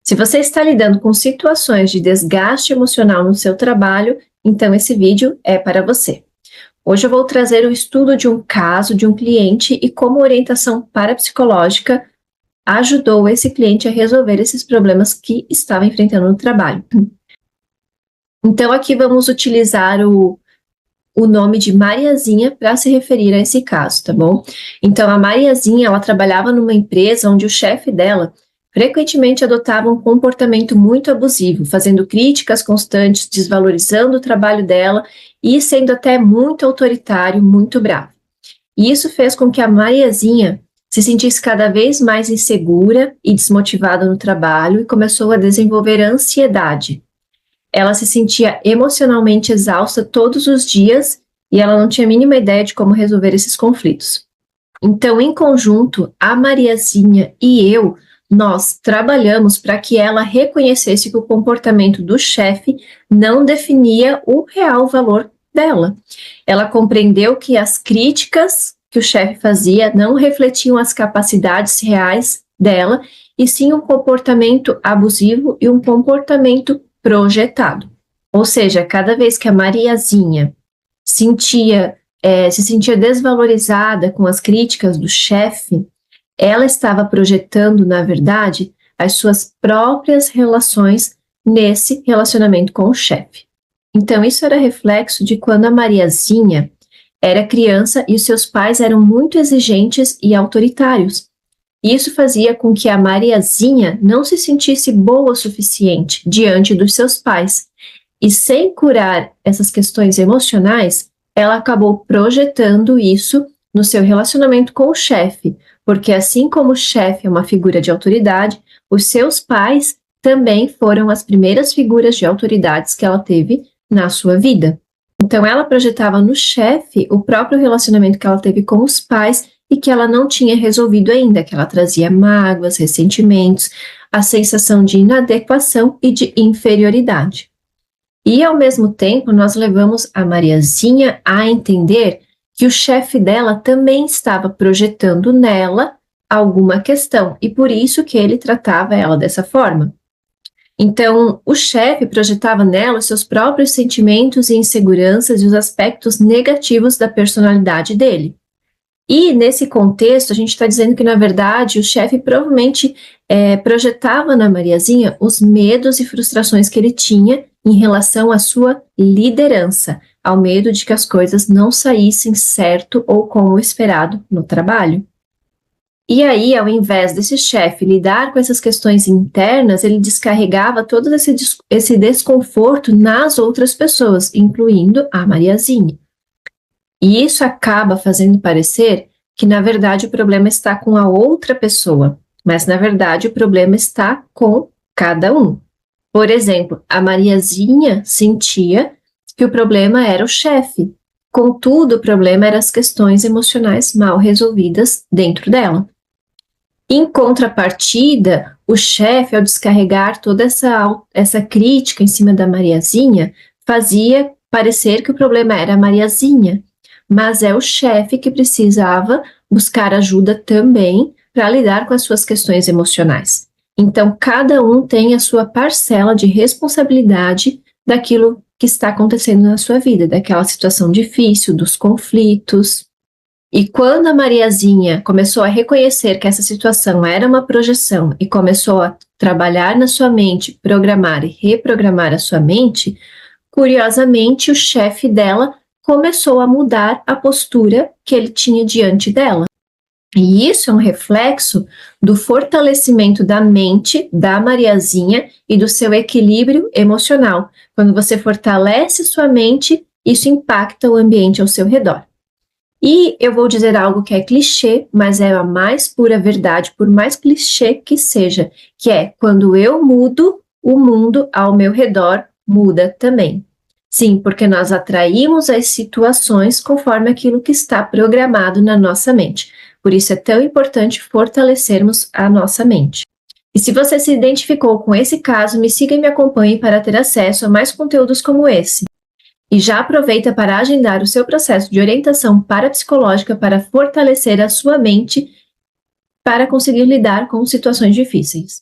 Se você está lidando com situações de desgaste emocional no seu trabalho, então esse vídeo é para você. Hoje eu vou trazer o estudo de um caso de um cliente e como a orientação parapsicológica ajudou esse cliente a resolver esses problemas que estava enfrentando no trabalho. Então aqui vamos utilizar o nome de Mariazinha para se referir a esse caso, tá bom? Então a Mariazinha, ela trabalhava numa empresa onde o chefe dela frequentemente adotava um comportamento muito abusivo, fazendo críticas constantes, desvalorizando o trabalho dela e sendo até muito autoritário, muito bravo. E isso fez com que a Mariazinha se sentisse cada vez mais insegura e desmotivada no trabalho e começou a desenvolver ansiedade. Ela se sentia emocionalmente exausta todos os dias e ela não tinha a mínima ideia de como resolver esses conflitos. Então, em conjunto, a Mariazinha e eu, nós trabalhamos para que ela reconhecesse que o comportamento do chefe não definia o real valor dela. Ela compreendeu que as críticas que o chefe fazia não refletiam as capacidades reais dela, e sim um comportamento abusivo e um comportamento projetado. Ou seja, cada vez que a Mariazinha se sentia desvalorizada com as críticas do chefe, ela estava projetando, na verdade, as suas próprias relações nesse relacionamento com o chefe. Então, isso era reflexo de quando a Mariazinha era criança e os seus pais eram muito exigentes e autoritários. Isso fazia com que a Mariazinha não se sentisse boa o suficiente diante dos seus pais. E sem curar essas questões emocionais, ela acabou projetando isso no seu relacionamento com o chefe, porque assim como o chefe é uma figura de autoridade, os seus pais também foram as primeiras figuras de autoridades que ela teve na sua vida. Então ela projetava no chefe o próprio relacionamento que ela teve com os pais e que ela não tinha resolvido ainda, que ela trazia mágoas, ressentimentos, a sensação de inadequação e de inferioridade. E, ao mesmo tempo, nós levamos a Mariazinha a entender que o chefe dela também estava projetando nela alguma questão, e por isso que ele tratava ela dessa forma. Então, o chefe projetava nela os seus próprios sentimentos e inseguranças e os aspectos negativos da personalidade dele. E, nesse contexto, a gente está dizendo que, na verdade, o chefe provavelmente projetava na Mariazinha os medos e frustrações que ele tinha em relação à sua liderança, ao medo de que as coisas não saíssem certo ou como esperado no trabalho. E aí, ao invés desse chefe lidar com essas questões internas, ele descarregava todo esse desconforto nas outras pessoas, incluindo a Mariazinha. E isso acaba fazendo parecer que, na verdade, o problema está com a outra pessoa, mas, na verdade, o problema está com cada um. Por exemplo, a Mariazinha sentia que o problema era o chefe, contudo, o problema eram as questões emocionais mal resolvidas dentro dela. Em contrapartida, o chefe, ao descarregar toda essa crítica em cima da Mariazinha, fazia parecer que o problema era a Mariazinha, mas é o chefe que precisava buscar ajuda também para lidar com as suas questões emocionais. Então, cada um tem a sua parcela de responsabilidade daquilo que está acontecendo na sua vida, daquela situação difícil, dos conflitos. E quando a Mariazinha começou a reconhecer que essa situação era uma projeção e começou a trabalhar na sua mente, programar e reprogramar a sua mente, curiosamente, o chefe dela começou a mudar a postura que ele tinha diante dela. E isso é um reflexo do fortalecimento da mente da Mariazinha e do seu equilíbrio emocional. Quando você fortalece sua mente, isso impacta o ambiente ao seu redor. E eu vou dizer algo que é clichê, mas é a mais pura verdade, por mais clichê que seja, que é: quando eu mudo, o mundo ao meu redor muda também. Sim, porque nós atraímos as situações conforme aquilo que está programado na nossa mente. Por isso é tão importante fortalecermos a nossa mente. E se você se identificou com esse caso, me siga e me acompanhe para ter acesso a mais conteúdos como esse. E já aproveita para agendar o seu processo de orientação parapsicológica para fortalecer a sua mente para conseguir lidar com situações difíceis.